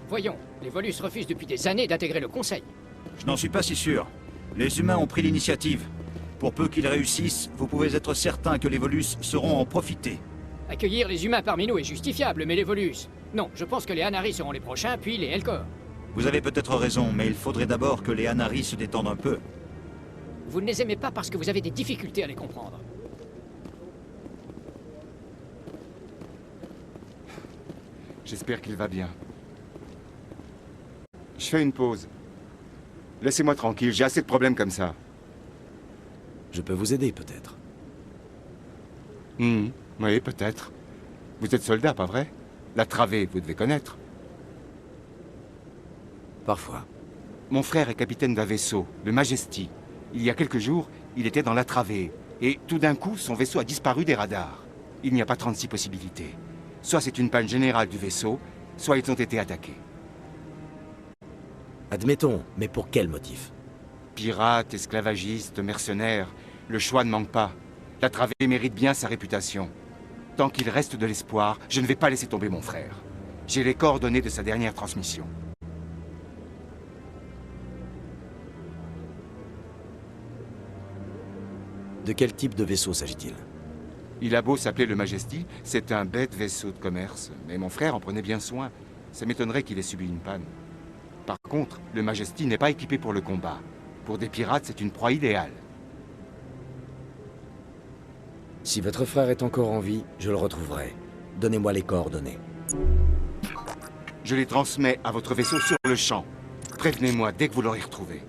Voyons, les Volus refusent depuis des années d'intégrer le Conseil. Je n'en suis pas si sûr. Les humains ont pris l'initiative. Pour peu qu'ils réussissent, vous pouvez être certain que les Volus sauront en profiter. Accueillir les humains parmi nous est justifiable, mais les Volus... Non, je pense que les Anari seront les prochains, puis les Elcor. Vous avez peut-être raison, mais il faudrait d'abord que les Anari se détendent un peu. Vous ne les aimez pas parce que vous avez des difficultés à les comprendre. J'espère qu'il va bien. Je fais une pause. Laissez-moi tranquille, j'ai assez de problèmes comme ça. Je peux vous aider, peut-être. Oui, peut-être. Vous êtes soldat, pas vrai? La travée, vous devez connaître. Parfois. Mon frère est capitaine d'un vaisseau, le Majesty. Il y a quelques jours, il était dans la travée. Et tout d'un coup, son vaisseau a disparu des radars. Il n'y a pas 36 possibilités. Soit c'est une panne générale du vaisseau, soit ils ont été attaqués. Admettons, mais pour quel motif? Pirates, esclavagistes, mercenaires, le choix ne manque pas. La travée mérite bien sa réputation. Tant qu'il reste de l'espoir, je ne vais pas laisser tomber mon frère. J'ai les coordonnées de sa dernière transmission. De quel type de vaisseau s'agit-il? Il a beau s'appeler le Majesty, c'est un bête vaisseau de commerce. Mais mon frère en prenait bien soin. Ça m'étonnerait qu'il ait subi une panne. Par contre, le Majesty n'est pas équipé pour le combat. Pour des pirates, c'est une proie idéale. Si votre frère est encore en vie, je le retrouverai. Donnez-moi les coordonnées. Je les transmets à votre vaisseau sur le champ. Prévenez-moi dès que vous l'aurez retrouvé.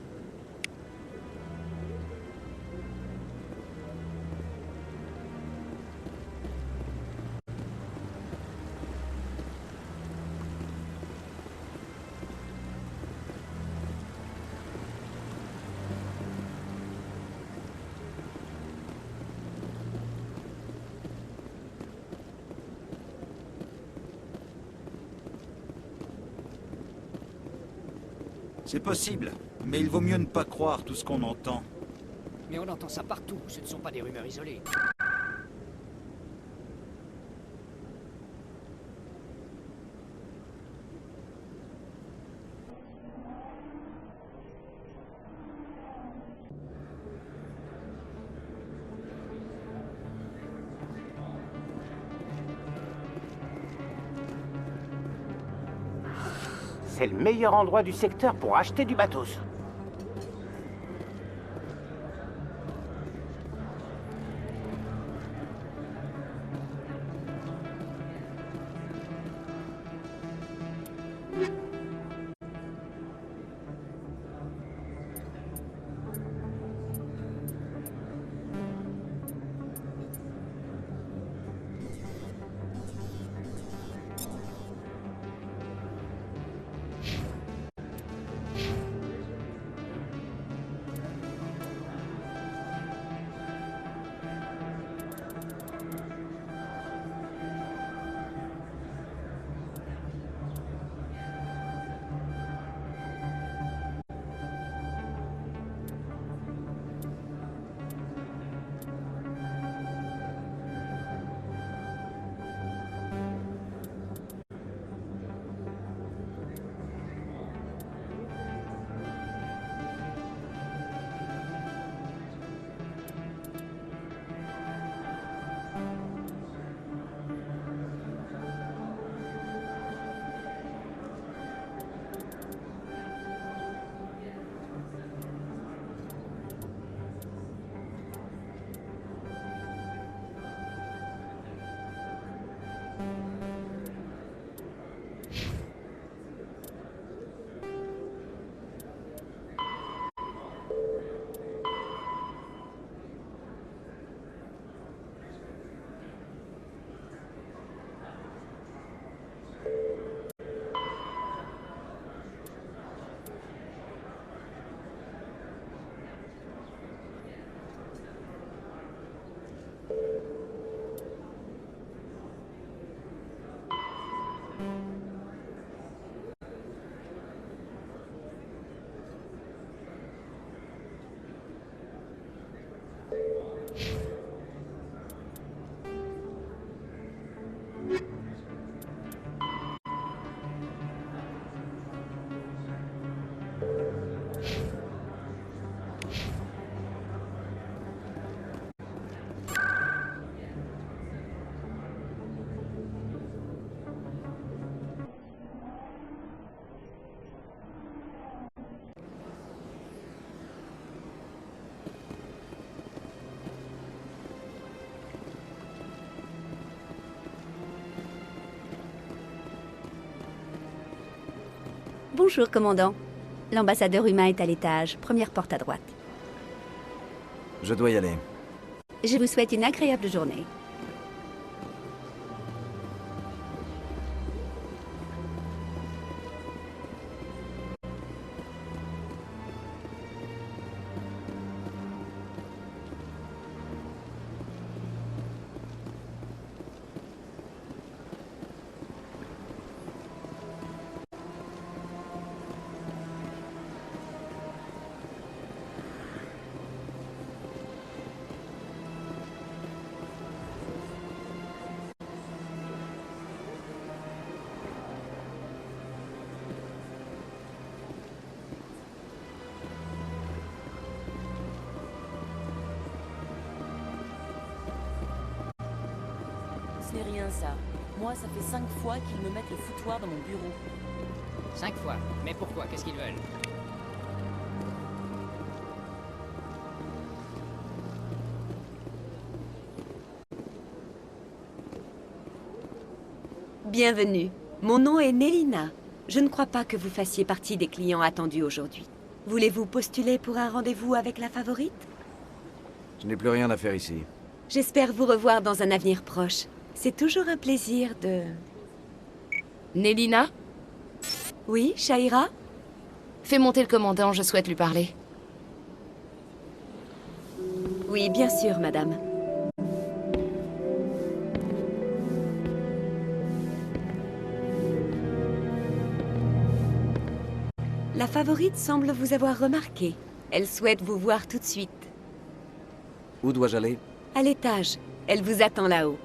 C'est possible, mais il vaut mieux ne pas croire tout ce qu'on entend. Mais on entend ça partout, ce ne sont pas des rumeurs isolées. C'est le meilleur endroit du secteur pour acheter du matos. Bonjour, commandant. L'ambassadeur humain est à l'étage, première porte à droite. Je dois y aller. Je vous souhaite une agréable journée. Ce n'est rien ça. Moi, ça fait 5 fois qu'ils me mettent le foutoir dans mon bureau. 5 fois. Mais pourquoi? Qu'est-ce qu'ils veulent? Bienvenue. Mon nom est Nélina. Je ne crois pas que vous fassiez partie des clients attendus aujourd'hui. Voulez-vous postuler pour un rendez-vous avec la favorite? Je n'ai plus rien à faire ici. J'espère vous revoir dans un avenir proche. C'est toujours un plaisir de... Nélina? Oui, Shaira? Fais monter le commandant, je souhaite lui parler. Oui, bien sûr, madame. La favorite semble vous avoir remarqué. Elle souhaite vous voir tout de suite. Où dois-je aller? À l'étage. Elle vous attend là-haut.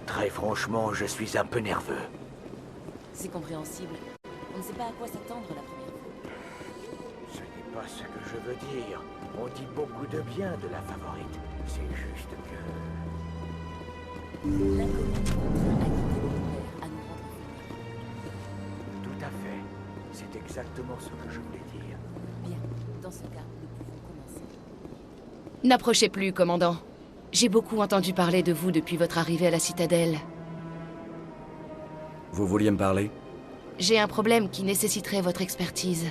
Très franchement, je suis un peu nerveux. C'est compréhensible. On ne sait pas à quoi s'attendre la première fois. Ce n'est pas ce que je veux dire. On dit beaucoup de bien de la favorite. C'est juste que... L'inconnu contraint à quitter l'univers, à nous rendre vulnérables. Tout à fait. C'est exactement ce que je voulais dire. Bien, dans ce cas, nous pouvons commencer. N'approchez plus, commandant. J'ai beaucoup entendu parler de vous depuis votre arrivée à la citadelle. Vous vouliez me parler? J'ai un problème qui nécessiterait votre expertise.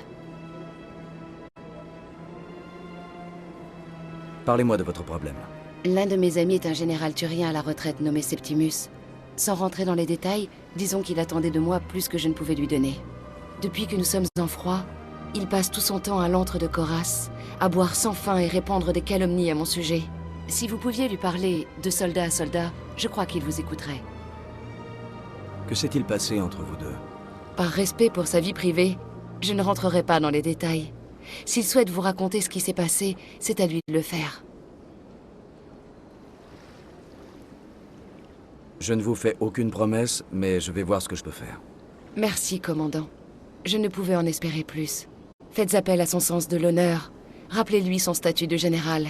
Parlez-moi de votre problème. L'un de mes amis est un général turien à la retraite nommé Septimus. Sans rentrer dans les détails, disons qu'il attendait de moi plus que je ne pouvais lui donner. Depuis que nous sommes en froid, il passe tout son temps à l'antre de Coras, à boire sans fin et répandre des calomnies à mon sujet. Si vous pouviez lui parler de soldat à soldat, je crois qu'il vous écouterait. Que s'est-il passé entre vous deux? Par respect pour sa vie privée, je ne rentrerai pas dans les détails. S'il souhaite vous raconter ce qui s'est passé, c'est à lui de le faire. Je ne vous fais aucune promesse, mais je vais voir ce que je peux faire. Merci, commandant. Je ne pouvais en espérer plus. Faites appel à son sens de l'honneur. Rappelez-lui son statut de général.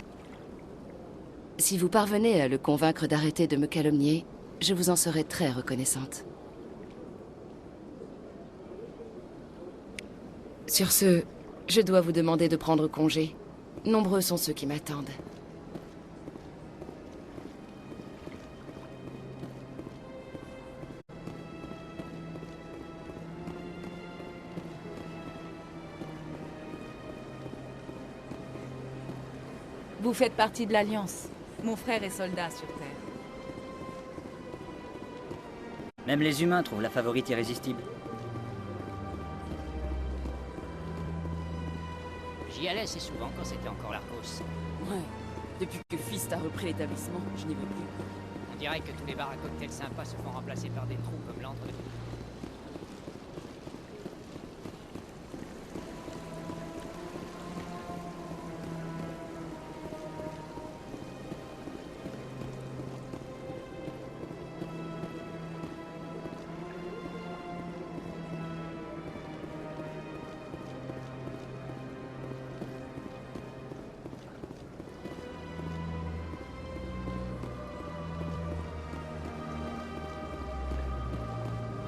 Si vous parvenez à le convaincre d'arrêter de me calomnier, je vous en serai très reconnaissante. Sur ce, je dois vous demander de prendre congé. Nombreux sont ceux qui m'attendent. Vous faites partie de l'Alliance. Mon frère est soldat sur Terre. Même les humains trouvent la favorite irrésistible. J'y allais assez souvent quand c'était encore l'Arcos. Ouais. Depuis que Fist a repris l'établissement, je n'y vais plus. On dirait que tous les bars à cocktails sympas se font remplacer par des trous comme l'antre de...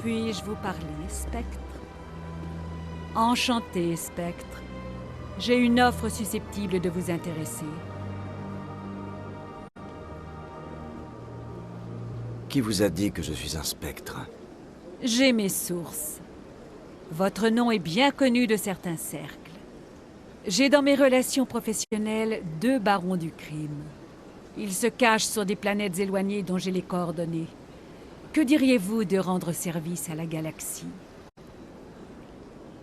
Puis-je vous parler, Spectre? Enchanté, Spectre. J'ai une offre susceptible de vous intéresser. Qui vous a dit que je suis un spectre? J'ai mes sources. Votre nom est bien connu de certains cercles. J'ai dans mes relations professionnelles 2 barons du crime. Ils se cachent sur des planètes éloignées dont j'ai les coordonnées. Que diriez-vous de rendre service à la galaxie?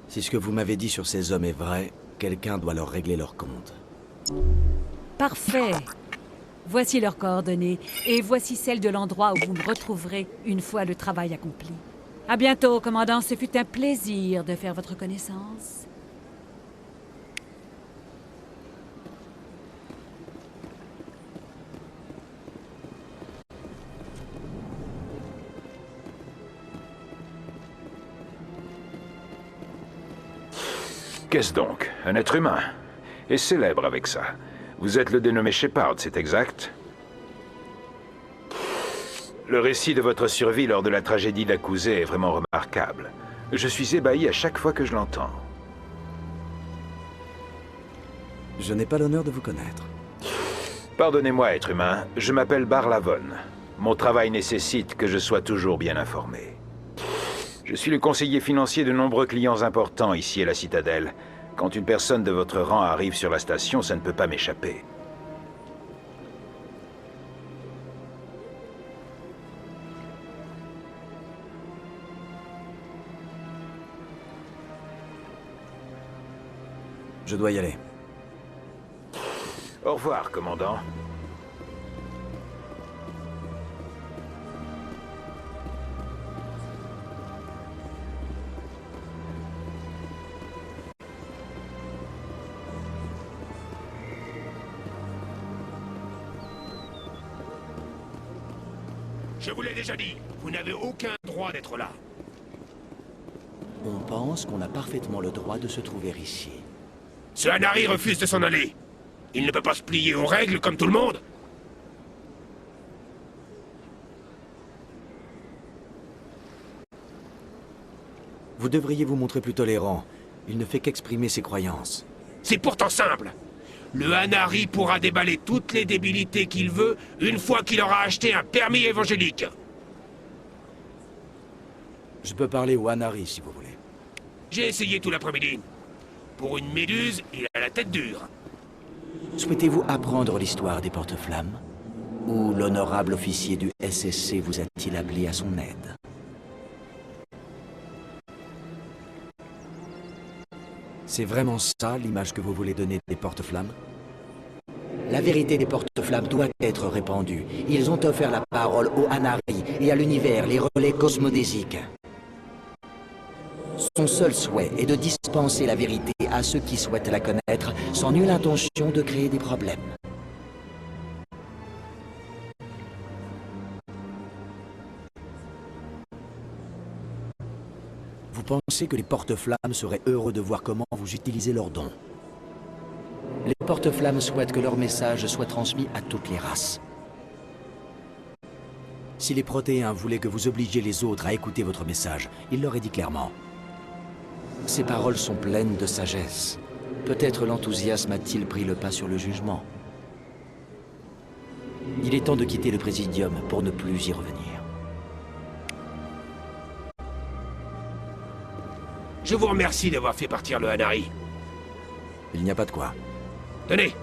Si ce que vous m'avez dit sur ces hommes est vrai, quelqu'un doit leur régler leur compte. Parfait. Voici leurs coordonnées, et voici celles de l'endroit où vous me retrouverez une fois le travail accompli. À bientôt, commandant. Ce fut un plaisir de faire votre connaissance. Qu'est-ce donc? Un être humain. Et célèbre avec ça. Vous êtes le dénommé Shepard, c'est exact? Le récit de votre survie lors de la tragédie d'Akuzé est vraiment remarquable. Je suis ébahi à chaque fois que je l'entends. Je n'ai pas l'honneur de vous connaître. Pardonnez-moi, être humain, je m'appelle Barlavon. Mon travail nécessite que je sois toujours bien informé. Je suis le conseiller financier de nombreux clients importants ici à la Citadelle. Quand une personne de votre rang arrive sur la station, ça ne peut pas m'échapper. Je dois y aller. Au revoir, commandant. Je vous l'ai déjà dit, vous n'avez aucun droit d'être là. On pense qu'on a parfaitement le droit de se trouver ici. Ce Hanari refuse de s'en aller. Il ne peut pas se plier aux règles comme tout le monde. Vous devriez vous montrer plus tolérant. Il ne fait qu'exprimer ses croyances. C'est pourtant simple. Le Hanari pourra déballer toutes les débilités qu'il veut une fois qu'il aura acheté un permis évangélique. Je peux parler au Hanari si vous voulez. J'ai essayé tout l'après-midi. Pour une méduse, il a la tête dure. Souhaitez-vous apprendre l'histoire des porte-flammes? Ou l'honorable officier du SSC vous a-t-il appelé à son aide? C'est vraiment ça l'image que vous voulez donner des porte-flammes? La vérité des porte-flammes doit être répandue. Ils ont offert la parole au Hanari et à l'univers, les relais cosmodésiques. Son seul souhait est de dispenser la vérité à ceux qui souhaitent la connaître, sans nulle intention de créer des problèmes. Vous pensez que les porte-flammes seraient heureux de voir comment vous utilisez leurs dons? Les porte-flammes souhaitent que leur message soit transmis à toutes les races. Si les Protéens voulaient que vous obligiez les autres à écouter votre message, ils l'auraient dit clairement. Ces paroles sont pleines de sagesse. Peut-être l'enthousiasme a-t-il pris le pas sur le jugement. Il est temps de quitter le Présidium pour ne plus y revenir. Je vous remercie d'avoir fait partir le Hanari. Il n'y a pas de quoi. Tenez,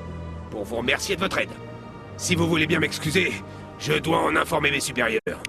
pour vous remercier de votre aide. Si vous voulez bien m'excuser, je dois en informer mes supérieurs.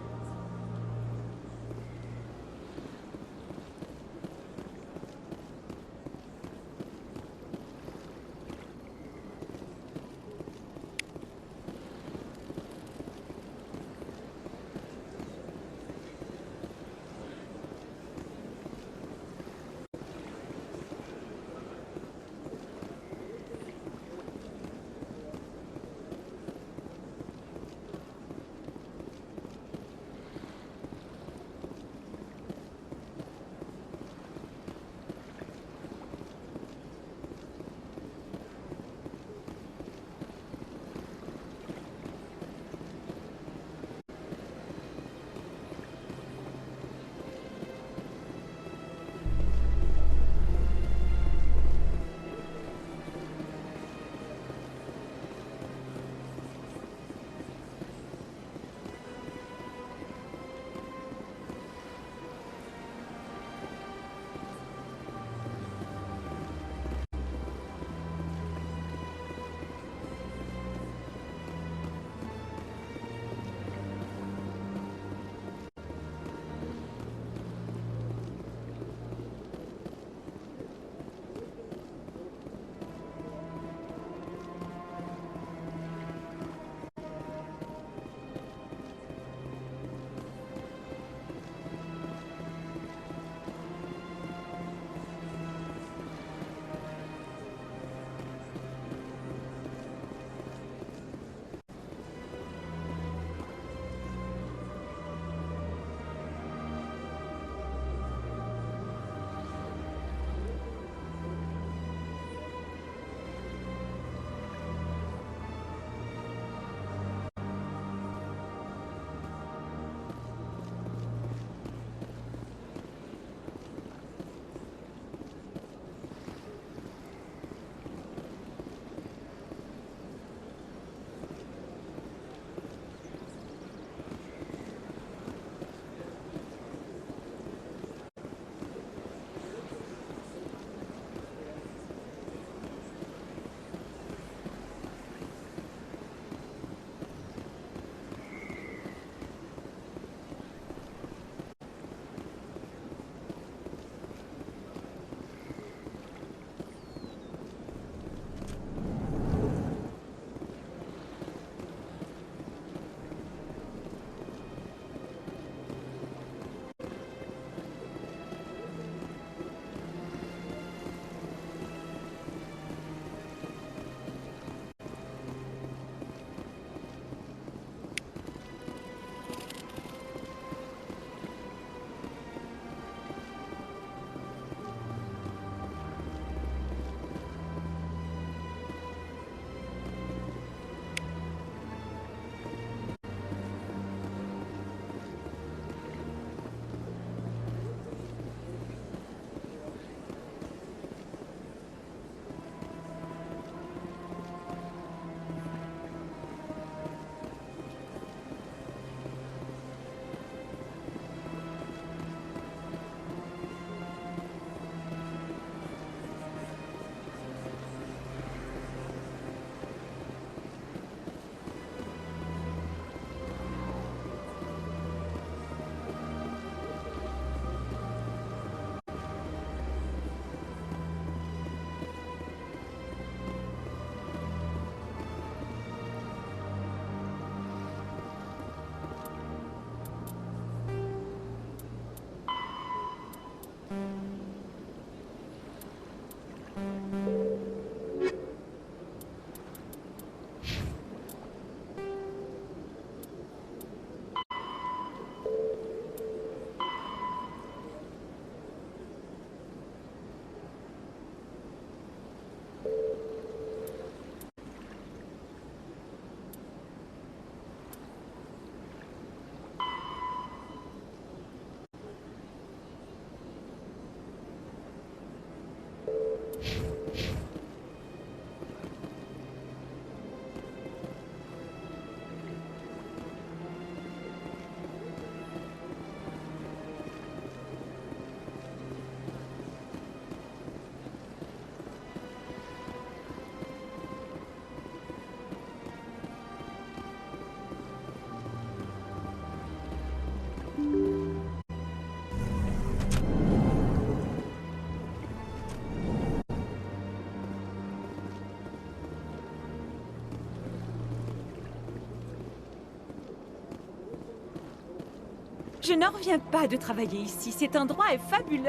Je n'en reviens pas de travailler ici. Cet endroit est fabuleux.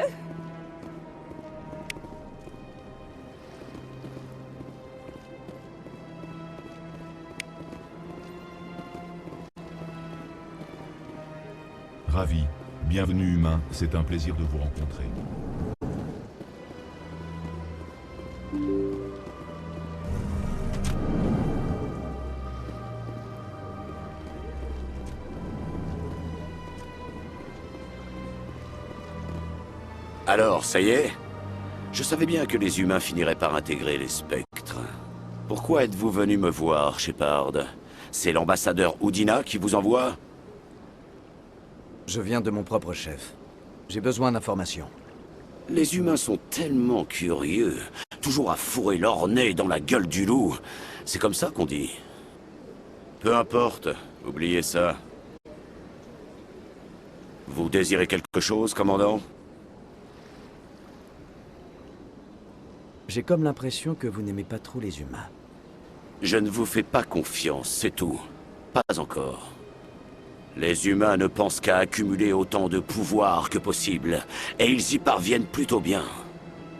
Ravi. Bienvenue humain, c'est un plaisir de vous rencontrer. Alors, ça y est? Je savais bien que les humains finiraient par intégrer les spectres. Pourquoi êtes-vous venu me voir, Shepard? C'est l'ambassadeur Udina qui vous envoie? Je viens de mon propre chef. J'ai besoin d'informations. Les humains sont tellement curieux, toujours à fourrer leur nez dans la gueule du loup. C'est comme ça qu'on dit. Peu importe, oubliez ça. Vous désirez quelque chose, commandant? J'ai comme l'impression que vous n'aimez pas trop les humains. Je ne vous fais pas confiance, c'est tout. Pas encore. Les humains ne pensent qu'à accumuler autant de pouvoir que possible, et ils y parviennent plutôt bien.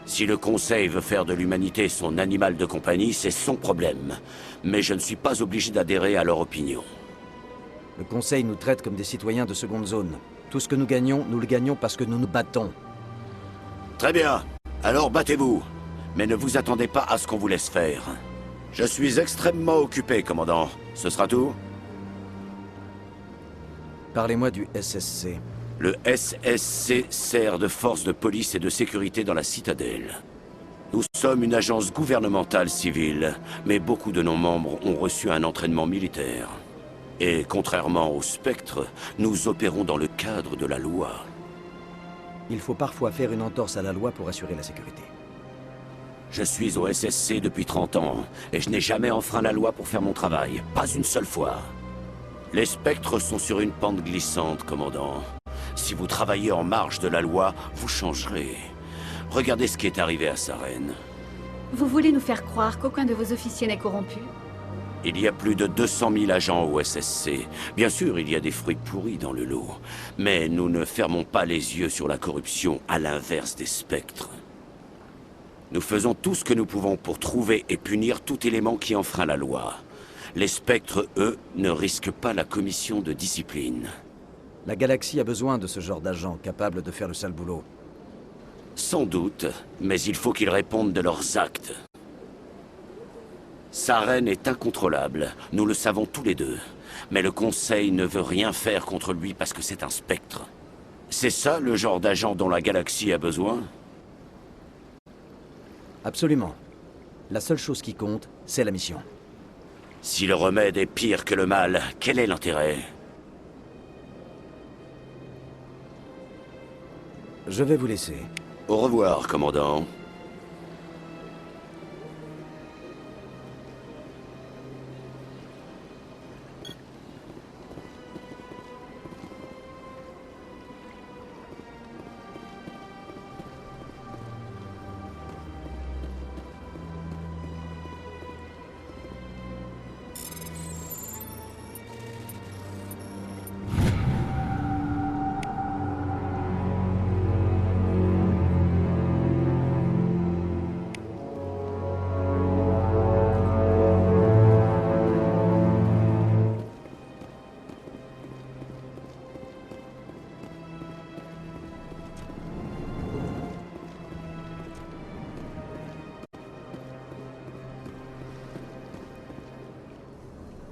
Si le Conseil veut faire de l'humanité son animal de compagnie, c'est son problème. Mais je ne suis pas obligé d'adhérer à leur opinion. Le Conseil nous traite comme des citoyens de seconde zone. Tout ce que nous le gagnons parce que nous nous battons. Très bien. Alors battez-vous. Mais ne vous attendez pas à ce qu'on vous laisse faire. Je suis extrêmement occupé, commandant. Ce sera tout? Parlez-moi du SSC. Le SSC sert de force de police et de sécurité dans la citadelle. Nous sommes une agence gouvernementale civile, mais beaucoup de nos membres ont reçu un entraînement militaire. Et contrairement aux spectres, nous opérons dans le cadre de la loi. Il faut parfois faire une entorse à la loi pour assurer la sécurité. Je suis au SSC depuis 30 ans, et je n'ai jamais enfreint la loi pour faire mon travail. Pas une seule fois. Les spectres sont sur une pente glissante, commandant. Si vous travaillez en marge de la loi, vous changerez. Regardez ce qui est arrivé à Saren. Vous voulez nous faire croire qu'aucun de vos officiers n'est corrompu? Il y a plus de 200 000 agents au SSC. Bien sûr, il y a des fruits pourris dans le lot. Mais nous ne fermons pas les yeux sur la corruption, à l'inverse des spectres. Nous faisons tout ce que nous pouvons pour trouver et punir tout élément qui enfreint la loi. Les spectres, eux, ne risquent pas la commission de discipline. La galaxie a besoin de ce genre d'agents capables de faire le sale boulot. Sans doute, mais il faut qu'ils répondent de leurs actes. Saren est incontrôlable, nous le savons tous les deux. Mais le Conseil ne veut rien faire contre lui parce que c'est un spectre. C'est ça le genre d'agent dont la galaxie a besoin? Absolument. La seule chose qui compte, c'est la mission. Si le remède est pire que le mal, quel est l'intérêt? Je vais vous laisser. Au revoir, commandant.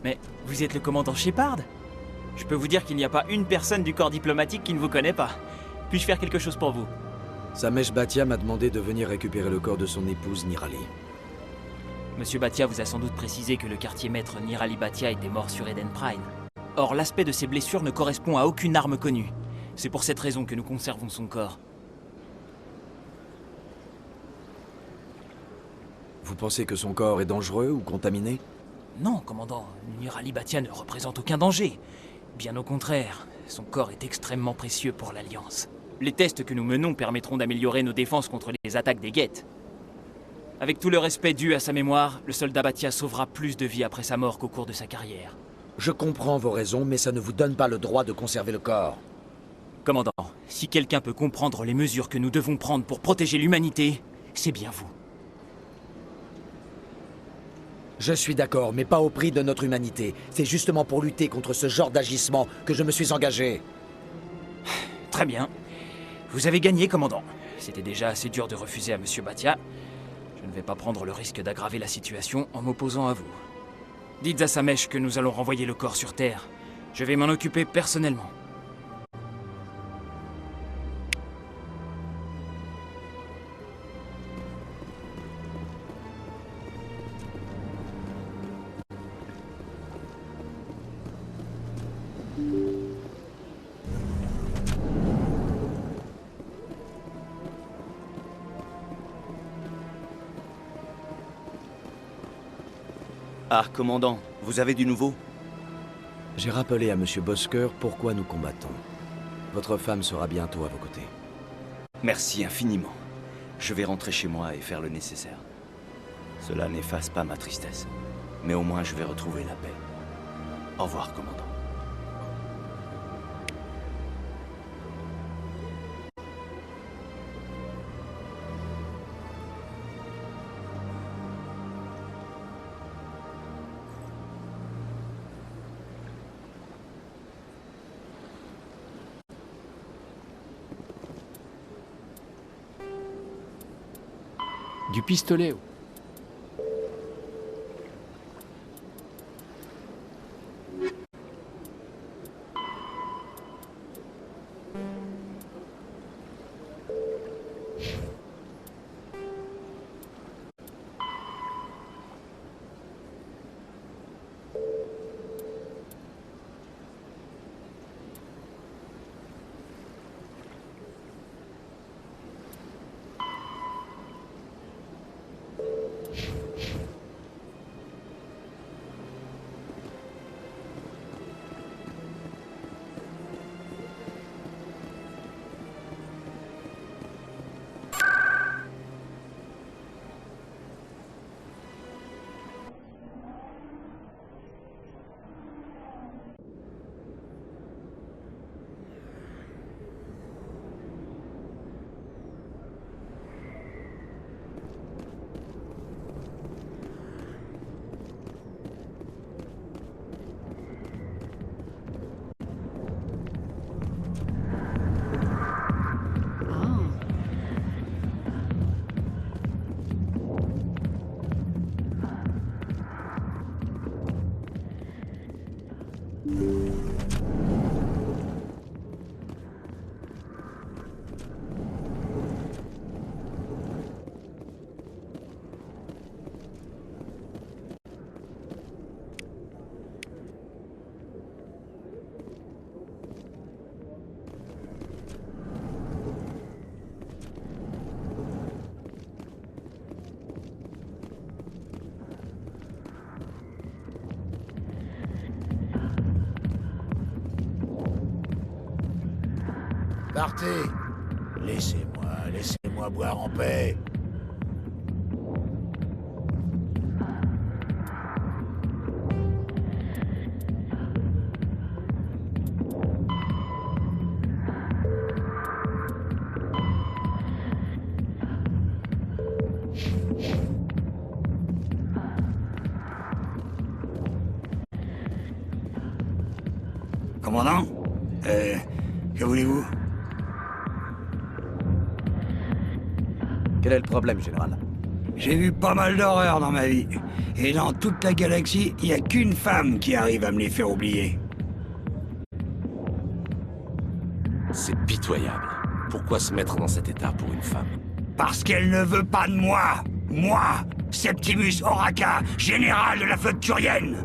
Mais vous êtes le commandant Shepard? Je peux vous dire qu'il n'y a pas une personne du corps diplomatique qui ne vous connaît pas. Puis-je faire quelque chose pour vous? Samesh Bhatia m'a demandé de venir récupérer le corps de son épouse Nirali. Monsieur Bhatia vous a sans doute précisé que le quartier maître Nirali Bhatia était mort sur Eden Prime. Or, l'aspect de ses blessures ne correspond à aucune arme connue. C'est pour cette raison que nous conservons son corps. Vous pensez que son corps est dangereux ou contaminé? Non, commandant, Nirali Bhatia ne représente aucun danger. Bien au contraire, son corps est extrêmement précieux pour l'Alliance. Les tests que nous menons permettront d'améliorer nos défenses contre les attaques des Geth. Avec tout le respect dû à sa mémoire, le soldat Bhatia sauvera plus de vies après sa mort qu'au cours de sa carrière. Je comprends vos raisons, mais ça ne vous donne pas le droit de conserver le corps. Commandant, si quelqu'un peut comprendre les mesures que nous devons prendre pour protéger l'humanité, c'est bien vous. Je suis d'accord, mais pas au prix de notre humanité. C'est justement pour lutter contre ce genre d'agissement que je me suis engagé. Très bien. Vous avez gagné, commandant. C'était déjà assez dur de refuser à Monsieur Bhatia. Je ne vais pas prendre le risque d'aggraver la situation en m'opposant à vous. Dites à Samesh que nous allons renvoyer le corps sur Terre. Je vais m'en occuper personnellement. Ah, commandant, vous avez du nouveau? J'ai rappelé à Monsieur Bosker pourquoi nous combattons. Votre femme sera bientôt à vos côtés. Merci infiniment. Je vais rentrer chez moi et faire le nécessaire. Cela n'efface pas ma tristesse, mais au moins je vais retrouver la paix. Au revoir, commandant. Du pistolet. Partez! Laissez-moi boire en paix. Commandant, que voulez-vous? Quel est le problème, général? J'ai vu pas mal d'horreurs dans ma vie. Et dans toute la galaxie, il n'y a qu'une femme qui arrive à me les faire oublier. C'est pitoyable. Pourquoi se mettre dans cet état pour une femme? Parce qu'elle ne veut pas de moi. Moi, Septimus Oraka, général de la flotte turienne.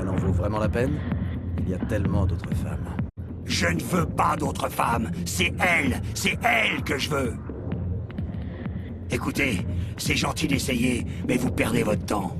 Elle en vaut vraiment la peine? Il y a tellement d'autres femmes. Je ne veux pas d'autres femmes. C'est elle que je veux. Écoutez, c'est gentil d'essayer, mais vous perdez votre temps.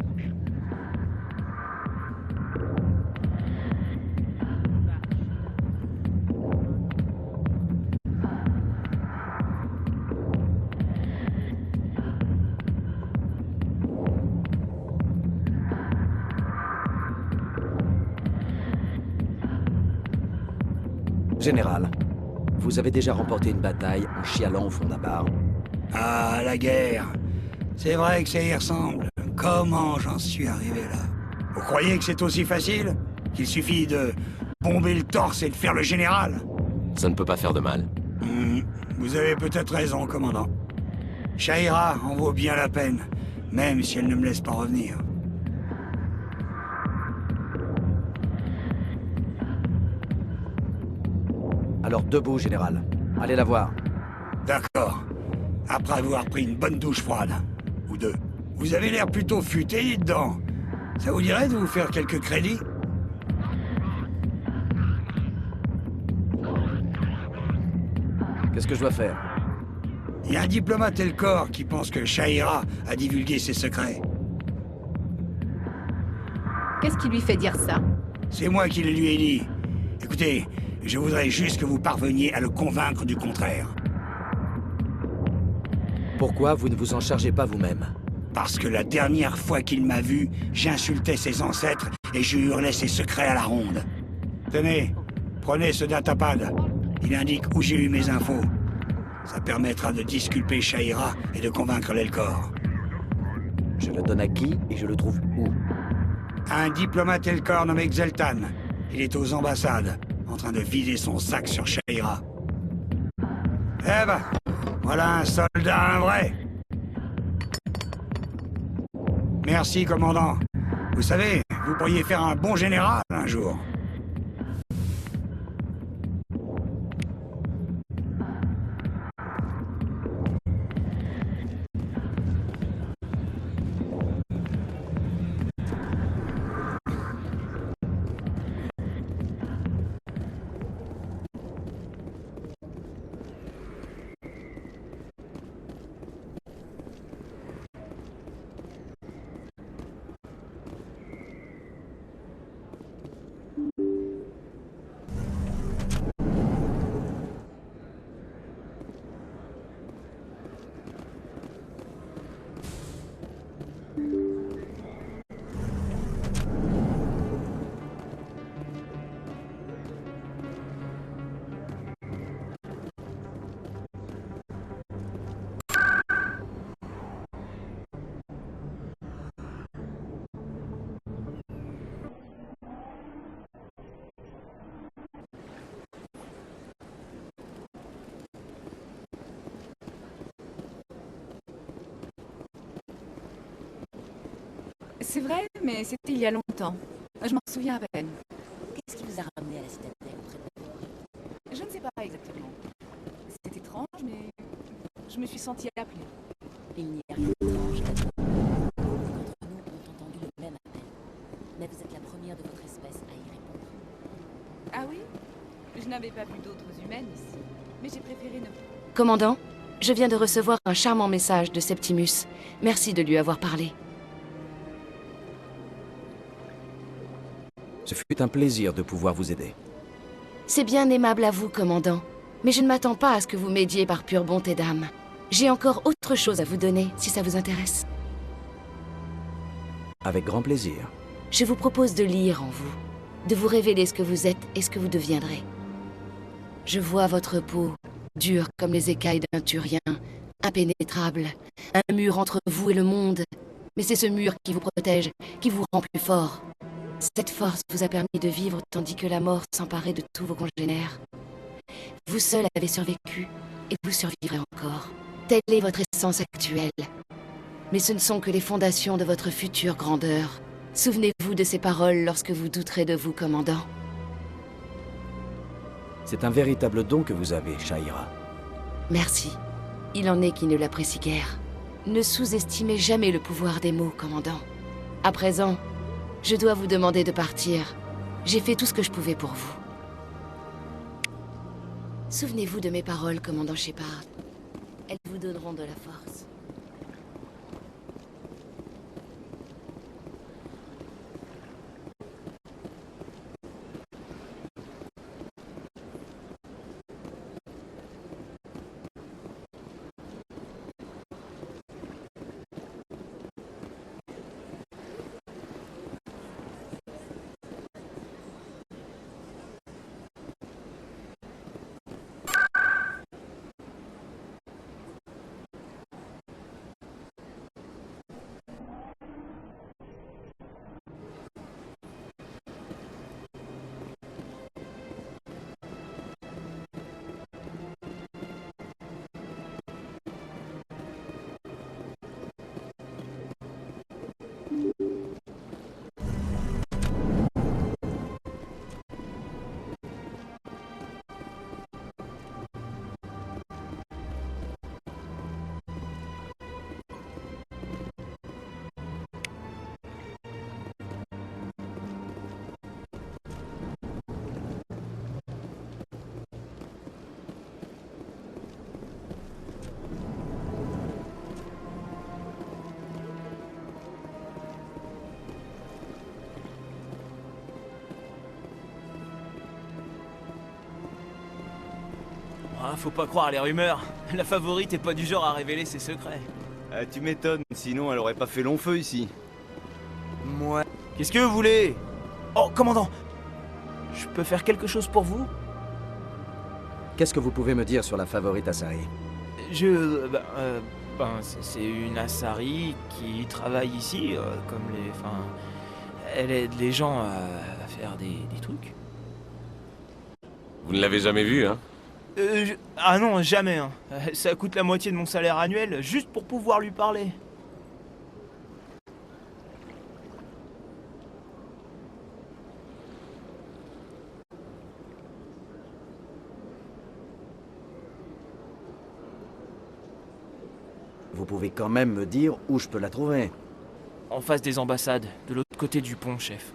Général, vous avez déjà remporté une bataille en chialant au fond d'un bar. Ah, la guerre. C'est vrai que ça y ressemble. Comment j'en suis arrivé là? Vous croyez que c'est aussi facile? Qu'il suffit de bomber le torse et de faire le général? Ça ne peut pas faire de mal. Vous avez peut-être raison, commandant. Shaira en vaut bien la peine, même si elle ne me laisse pas revenir. Alors debout, Général. Allez la voir. D'accord. Après avoir pris une bonne douche froide. Ou deux. Vous avez l'air plutôt futé, dites donc. Ça vous dirait de vous faire quelques crédits? Qu'est-ce que je dois faire? Il y a un diplomate et le corps qui pense que Shaira a divulgué ses secrets. Qu'est-ce qui lui fait dire ça? C'est moi qui le lui ai dit. Écoutez, je voudrais juste que vous parveniez à le convaincre du contraire. Pourquoi vous ne vous en chargez pas vous-même? Parce que la dernière fois qu'il m'a vu, j'insultais ses ancêtres et je hurlais ses secrets à la ronde. Tenez, prenez ce datapad. Il indique où j'ai eu mes infos. Ça permettra de disculper Shaira et de convaincre l'Elcor. Je le donne à qui et je le trouve où? Un diplomate Elcor nommé Xeltan. Il est aux ambassades, en train de vider son sac sur Shaira. Eh ben, voilà un soldat, un vrai. Merci, commandant. Vous savez, vous pourriez faire un bon général un jour. C'est vrai, mais c'était il y a longtemps. Je m'en souviens à peine. Qu'est-ce qui vous a ramené à la citadelle auprès de la favorite? Je ne sais pas exactement. C'est étrange, mais je me suis sentie appelée. Il n'y a rien d'étrange là-dedans. Beaucoup d'entre nous ont entendu le même appel. Mais vous êtes la première de votre espèce à y répondre. Ah oui? Je n'avais pas vu d'autres humaines ici, mais j'ai préféré ne pas. Commandant, je viens de recevoir un charmant message de Septimus. Merci de lui avoir parlé. Ce fut un plaisir de pouvoir vous aider. C'est bien aimable à vous, commandant. Mais je ne m'attends pas à ce que vous m'aidiez par pure bonté d'âme. J'ai encore autre chose à vous donner, si ça vous intéresse. Avec grand plaisir. Je vous propose de lire en vous, de vous révéler ce que vous êtes et ce que vous deviendrez. Je vois votre peau, dure comme les écailles d'un Turien, impénétrable, un mur entre vous et le monde. Mais c'est ce mur qui vous protège, qui vous rend plus fort. Cette force vous a permis de vivre tandis que la mort s'emparait de tous vos congénères. Vous seul avez survécu et vous survivrez encore. Telle est votre essence actuelle. Mais ce ne sont que les fondations de votre future grandeur. Souvenez-vous de ces paroles lorsque vous douterez de vous, commandant. C'est un véritable don que vous avez, Shaira. Merci. Il en est qui ne l'apprécient guère. Ne sous-estimez jamais le pouvoir des mots, commandant. À présent, je dois vous demander de partir. J'ai fait tout ce que je pouvais pour vous. Souvenez-vous de mes paroles, commandant Shepard. Elles vous donneront de la force. faut pas croire les rumeurs. La favorite est pas du genre à révéler ses secrets. Ah, tu m'étonnes, sinon elle aurait pas fait long feu ici. Moi... Qu'est-ce que vous voulez? Oh, commandant! Je peux faire quelque chose pour vous? Qu'est-ce que vous pouvez me dire sur la favorite Asari? C'est une Asari qui travaille ici, comme les... Enfin... Elle aide les gens à faire des trucs. Vous ne l'avez jamais vue, hein? Ah non, jamais, hein. Ça coûte la moitié de mon salaire annuel, juste pour pouvoir lui parler. Vous pouvez quand même me dire où je peux la trouver. En face des ambassades, de l'autre côté du pont, chef.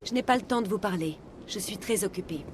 Je n'ai pas le temps de vous parler. Je suis très occupée.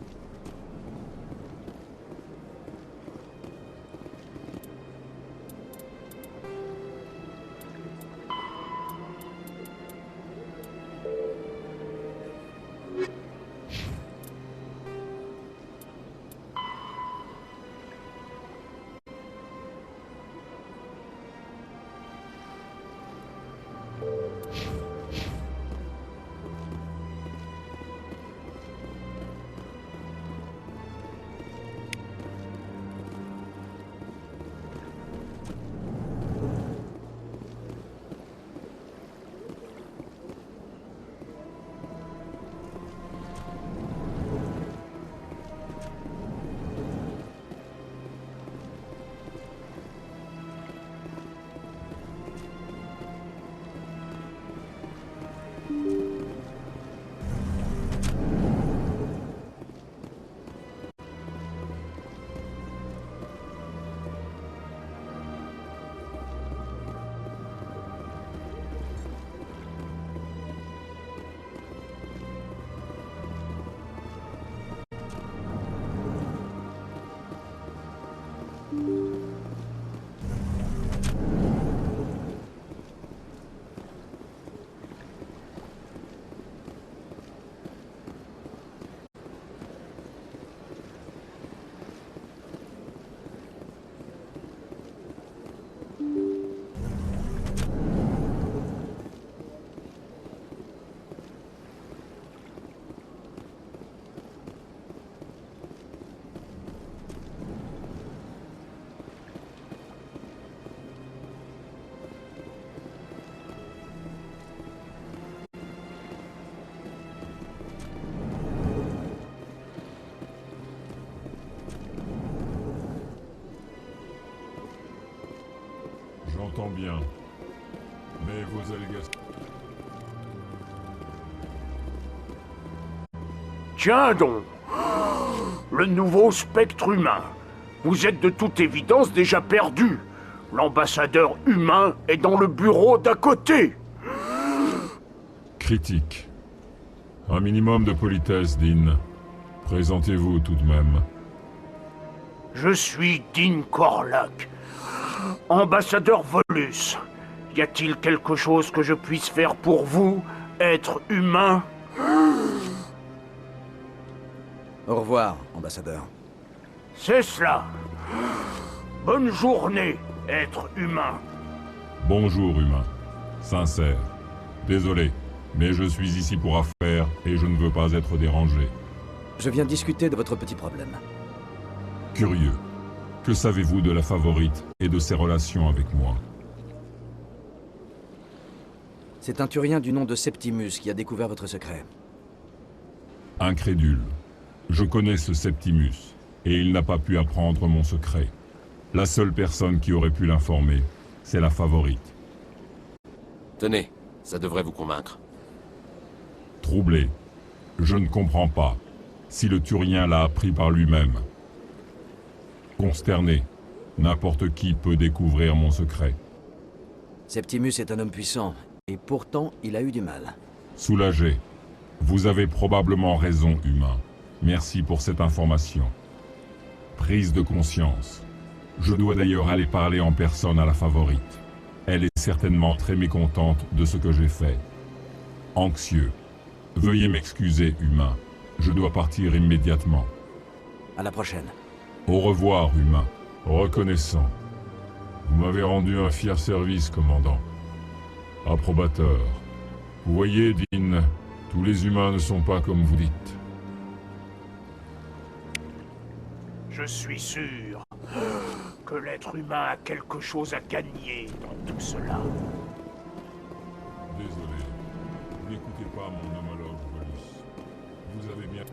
J'entends bien. Mais vos allégations... Tiens donc! Le nouveau spectre humain. Vous êtes de toute évidence déjà perdu. L'ambassadeur humain est dans le bureau d'à côté. Critique. Un minimum de politesse, Dean. Présentez-vous tout de même. Je suis Dean Corlac, ambassadeur Volus. Y a-t-il quelque chose que je puisse faire pour vous, être humain? Au revoir, ambassadeur. C'est cela. Bonne journée, être humain. Bonjour, humain. Sincère. Désolé, mais je suis ici pour affaires et je ne veux pas être dérangé. Je viens discuter de votre petit problème. Curieux. Que savez-vous de la favorite et de ses relations avec moi? C'est un Turien du nom de Septimus qui a découvert votre secret. Incrédule. Je connais ce Septimus, et il n'a pas pu apprendre mon secret. La seule personne qui aurait pu l'informer, c'est la favorite. Tenez, ça devrait vous convaincre. Troublé. Je ne comprends pas. Si le Turien l'a appris par lui-même. Consterné. N'importe qui peut découvrir mon secret. Septimus est un homme puissant, et pourtant il a eu du mal. Soulagé. Vous avez probablement raison, humain. Merci pour cette information. Prise de conscience. Je dois d'ailleurs aller parler en personne à la favorite. Elle est certainement très mécontente de ce que j'ai fait. Anxieux. Veuillez m'excuser, humain. Je dois partir immédiatement. À la prochaine. Au revoir, humain. Reconnaissant. Vous m'avez rendu un fier service, commandant. Approbateur. Vous voyez, Dean, tous les humains ne sont pas comme vous dites. Je suis sûr que l'être humain a quelque chose à gagner dans tout cela. Désolé. N'écoutez pas mon homologue, Volus. Vous avez bien...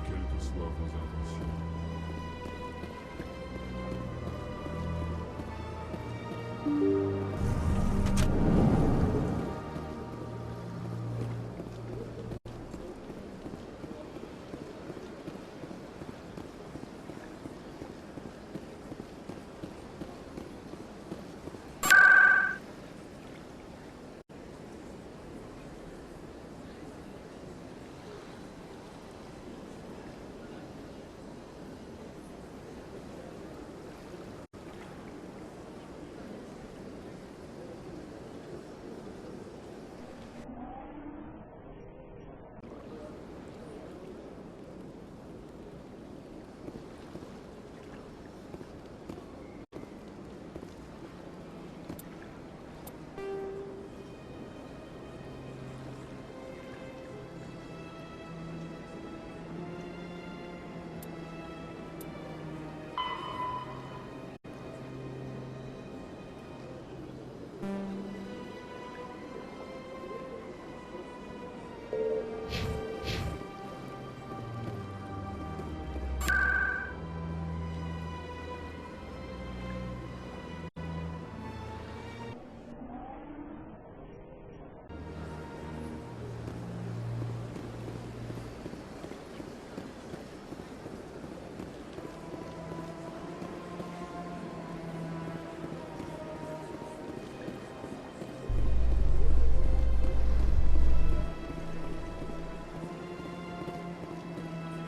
quelles que soient vos intentions.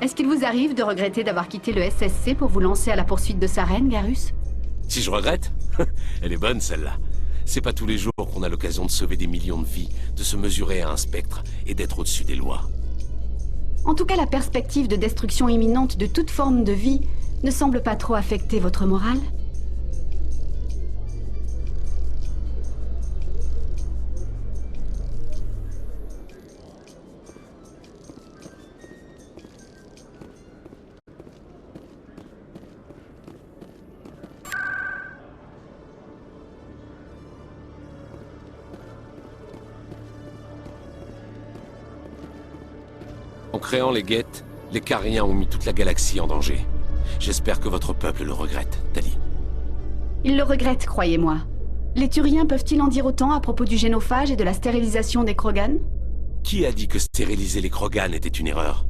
Est-ce qu'il vous arrive de regretter d'avoir quitté le SSC pour vous lancer à la poursuite de sa reine, Garrus? Si je regrette? Elle est bonne, celle-là. C'est pas tous les jours qu'on a l'occasion de sauver des millions de vies, de se mesurer à un spectre et d'être au-dessus des lois. En tout cas, la perspective de destruction imminente de toute forme de vie ne semble pas trop affecter votre morale? En créant les Geth, les Cariens ont mis toute la galaxie en danger. J'espère que votre peuple le regrette, Tali. Ils le regrettent, croyez-moi. Les Turiens peuvent-ils en dire autant à propos du génophage et de la stérilisation des Krogan? Qui a dit que stériliser les Krogan était une erreur?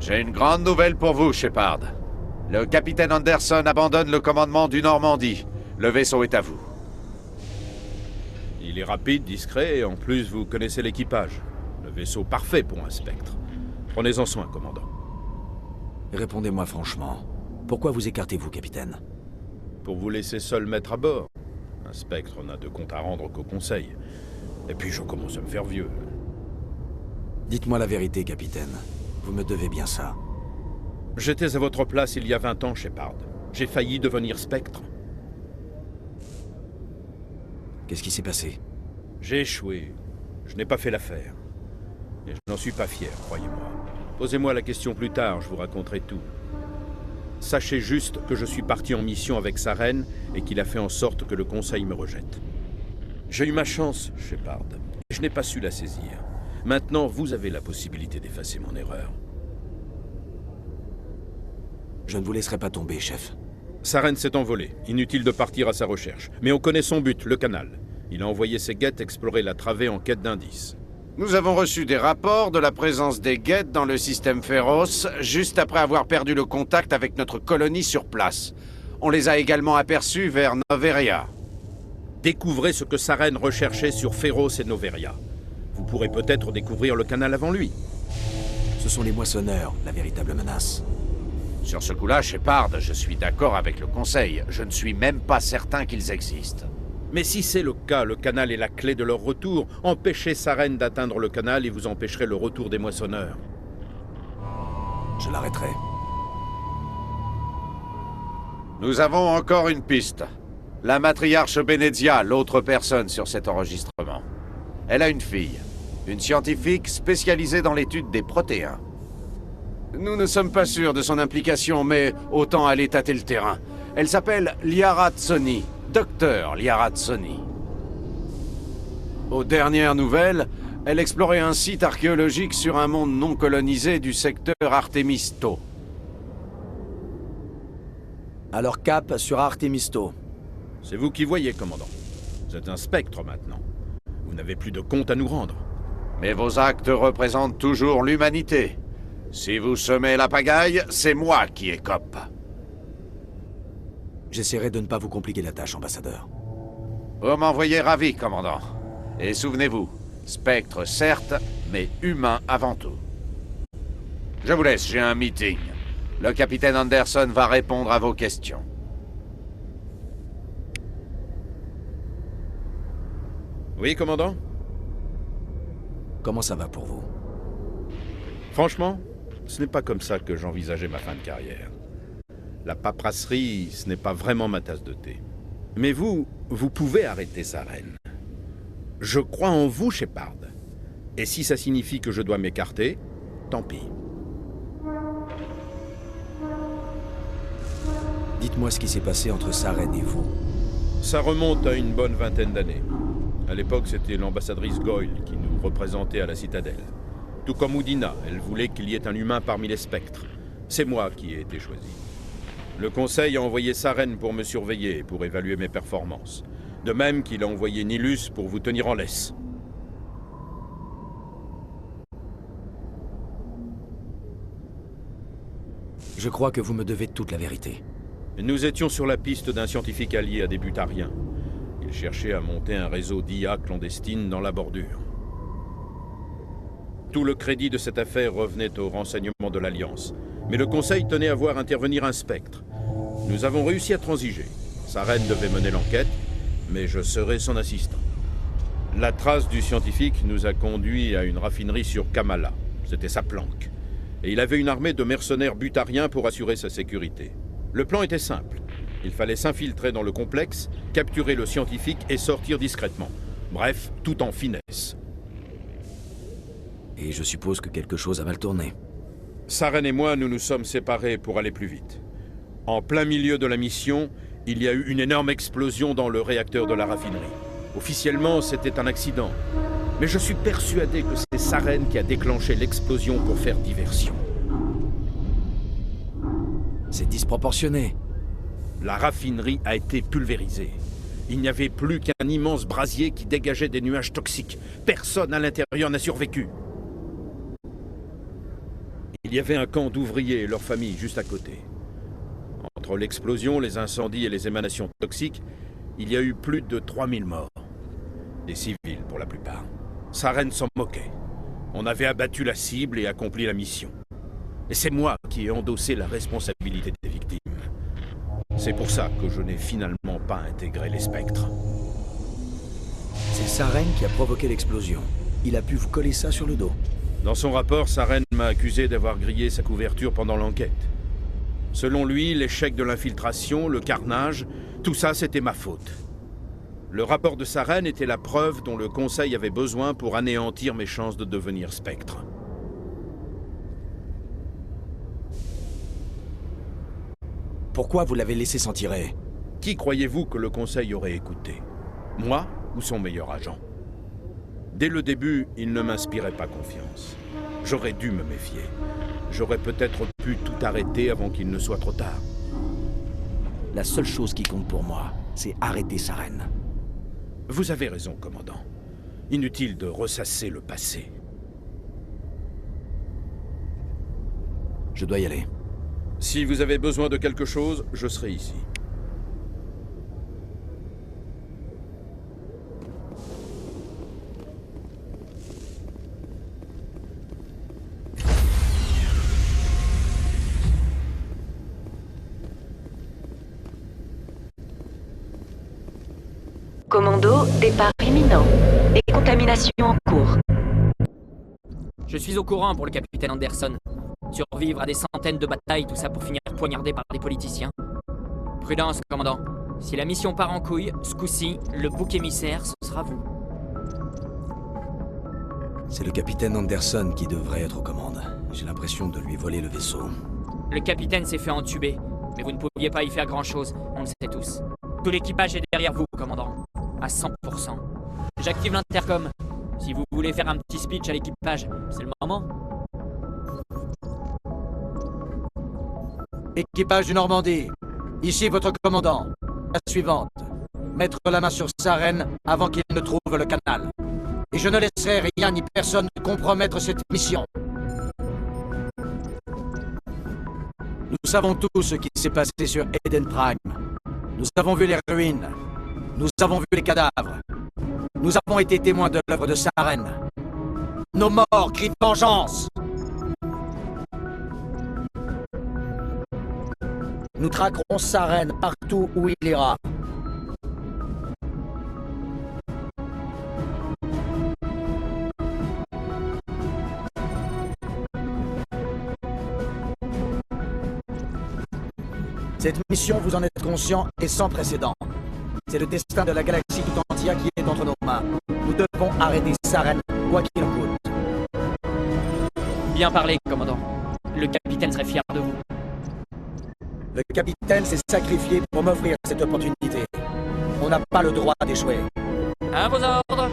J'ai une grande nouvelle pour vous, Shepard. Le capitaine Anderson abandonne le commandement du Normandie. Le vaisseau est à vous. Il est rapide, discret, et en plus, vous connaissez l'équipage. Le vaisseau parfait pour un spectre. Prenez-en soin, commandant. Répondez-moi franchement. Pourquoi vous écartez-vous, capitaine? Pour vous laisser seul mettre à bord. Un spectre n'a de compte à rendre qu'au conseil. Et puis, je commence à me faire vieux. Dites-moi la vérité, capitaine. Vous me devez bien ça. J'étais à votre place il y a 20 ans, Shepard. J'ai failli devenir spectre. Qu'est-ce qui s'est passé? J'ai échoué. Je n'ai pas fait l'affaire. Et je n'en suis pas fier, croyez-moi. Posez-moi la question plus tard, je vous raconterai tout. Sachez juste que je suis parti en mission avec sa reine et qu'il a fait en sorte que le Conseil me rejette. J'ai eu ma chance, Shepard. Et je n'ai pas su la saisir. Maintenant, vous avez la possibilité d'effacer mon erreur. Je ne vous laisserai pas tomber, chef. Saren s'est envolé. Inutile de partir à sa recherche. Mais on connaît son but, le canal. Il a envoyé ses guettes explorer la travée en quête d'indices. Nous avons reçu des rapports de la présence des guettes dans le système Féroce, juste après avoir perdu le contact avec notre colonie sur place. On les a également aperçus vers Noveria. Découvrez ce que Saren recherchait sur Féroce et Noveria. Vous pourrez peut-être découvrir le canal avant lui. Ce sont les moissonneurs, la véritable menace. Sur ce coup-là, Shepard, je suis d'accord avec le Conseil. Je ne suis même pas certain qu'ils existent. Mais si c'est le cas, le canal est la clé de leur retour. Empêchez Saren d'atteindre le canal et vous empêcherez le retour des moissonneurs. Je l'arrêterai. Nous avons encore une piste. La matriarche Benezia, l'autre personne sur cet enregistrement. Elle a une fille, une scientifique spécialisée dans l'étude des protéins. Nous ne sommes pas sûrs de son implication, mais autant aller tâter le terrain. Elle s'appelle Liara Tsoni, Docteur Liara Tsoni. Aux dernières nouvelles, elle explorait un site archéologique sur un monde non colonisé du secteur Artemisto. Alors cap sur Artemisto. C'est vous qui voyez, commandant. Vous êtes un spectre maintenant. Vous n'avez plus de compte à nous rendre. Mais vos actes représentent toujours l'humanité. Si vous semez la pagaille, c'est moi qui écope. J'essaierai de ne pas vous compliquer la tâche, ambassadeur. Vous m'envoyez ravi, commandant. Et souvenez-vous, spectre certes, mais humain avant tout. Je vous laisse, j'ai un meeting. Le capitaine Anderson va répondre à vos questions. Oui, commandant? Comment ça va pour vous? Franchement, ce n'est pas comme ça que j'envisageais ma fin de carrière. La paperasserie, ce n'est pas vraiment ma tasse de thé. Mais vous pouvez arrêter Saren. Je crois en vous, Shepard. Et si ça signifie que je dois m'écarter, tant pis. Dites-moi ce qui s'est passé entre Saren et vous. Ça remonte à une bonne vingtaine d'années. À l'époque, c'était l'ambassadrice Goyle qui nous représentait à la citadelle. Tout comme Udina, elle voulait qu'il y ait un humain parmi les spectres. C'est moi qui ai été choisi. Le Conseil a envoyé Saren pour me surveiller et pour évaluer mes performances. De même qu'il a envoyé Nilus pour vous tenir en laisse. Je crois que vous me devez toute la vérité. Nous étions sur la piste d'un scientifique allié à des Butariens. Il cherchait à monter un réseau d'IA clandestine dans la bordure. Tout le crédit de cette affaire revenait aux renseignements de l'Alliance. Mais le Conseil tenait à voir intervenir un spectre. Nous avons réussi à transiger. Saren devait mener l'enquête, mais je serai son assistant. La trace du scientifique nous a conduits à une raffinerie sur Kamala. C'était sa planque. Et il avait une armée de mercenaires butariens pour assurer sa sécurité. Le plan était simple. Il fallait s'infiltrer dans le complexe, capturer le scientifique et sortir discrètement. Bref, tout en finesse. Et je suppose que quelque chose a mal tourné. Saren et moi, nous nous sommes séparés pour aller plus vite. En plein milieu de la mission, il y a eu une énorme explosion dans le réacteur de la raffinerie. Officiellement, c'était un accident. Mais je suis persuadé que c'est Saren qui a déclenché l'explosion pour faire diversion. C'est disproportionné. La raffinerie a été pulvérisée. Il n'y avait plus qu'un immense brasier qui dégageait des nuages toxiques. Personne à l'intérieur n'a survécu. Il y avait un camp d'ouvriers et leurs familles juste à côté. Entre l'explosion, les incendies et les émanations toxiques, il y a eu plus de 3000 morts. Des civils pour la plupart. Saren s'en moquait. On avait abattu la cible et accompli la mission. Et c'est moi qui ai endossé la responsabilité des victimes. C'est pour ça que je n'ai finalement pas intégré les spectres. C'est Saren qui a provoqué l'explosion. Il a pu vous coller ça sur le dos. Dans son rapport, Saren m'a accusé d'avoir grillé sa couverture pendant l'enquête. Selon lui, l'échec de l'infiltration, le carnage, tout ça c'était ma faute. Le rapport de Saren était la preuve dont le Conseil avait besoin pour anéantir mes chances de devenir spectre. Pourquoi vous l'avez laissé s'en tirer? Qui croyez-vous que le Conseil aurait écouté? Moi ou son meilleur agent? Dès le début, il ne m'inspirait pas confiance. J'aurais dû me méfier. J'aurais peut-être pu tout arrêter avant qu'il ne soit trop tard. La seule chose qui compte pour moi, c'est arrêter Saren. Vous avez raison, commandant. Inutile de ressasser le passé. Je dois y aller. Si vous avez besoin de quelque chose, je serai ici. Commando, départ imminent. Décontamination en cours. Je suis au courant pour le capitaine Anderson. Survivre à des centaines de batailles, tout ça pour finir poignardé par des politiciens. Prudence, commandant. Si la mission part en couille, ce coup-ci, le bouc émissaire, ce sera vous. C'est le capitaine Anderson qui devrait être aux commandes. J'ai l'impression de lui voler le vaisseau. Le capitaine s'est fait entuber, mais vous ne pouviez pas y faire grand-chose, on le sait tous. Tout l'équipage est derrière vous, commandant. À 100%. J'active l'intercom. Si vous voulez faire un petit speech à l'équipage, c'est le moment. Équipage du Normandie, ici votre commandant. La suivante. Mettre la main sur Saren avant qu'il ne trouve le canal. Et je ne laisserai rien ni personne compromettre cette mission. Nous savons tous ce qui s'est passé sur Eden Prime. Nous avons vu les ruines. Nous avons vu les cadavres. Nous avons été témoins de l'œuvre de Saren. Nos morts crient vengeance. Nous traquerons Saren partout où il ira. Cette mission, vous en êtes conscient, est sans précédent. C'est le destin de la galaxie tout entière qui est entre nos mains. Nous devons arrêter Saren, quoi qu'il en coûte. Bien parlé, commandant. Le capitaine serait fier de vous. Le capitaine s'est sacrifié pour m'offrir cette opportunité. On n'a pas le droit d'échouer. À vos ordres.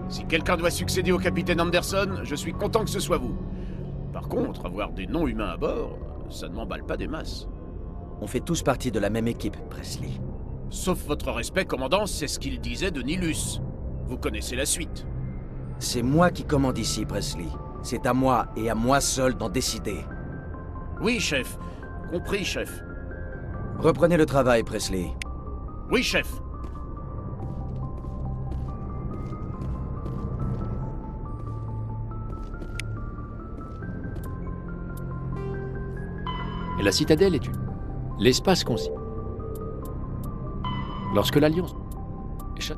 Si quelqu'un doit succéder au capitaine Anderson, je suis content que ce soit vous. Par contre, avoir des non-humains à bord, ça ne m'emballe pas des masses. On fait tous partie de la même équipe, Presley. Sauf votre respect, commandant, c'est ce qu'il disait de Nilus. Vous connaissez la suite. C'est moi qui commande ici, Presley. C'est à moi et à moi seul d'en décider. Oui, chef. Compris, chef. Reprenez le travail, Presley. Oui, chef. Et la citadelle est une. L'espace concis. Lorsque l'Alliance échappe.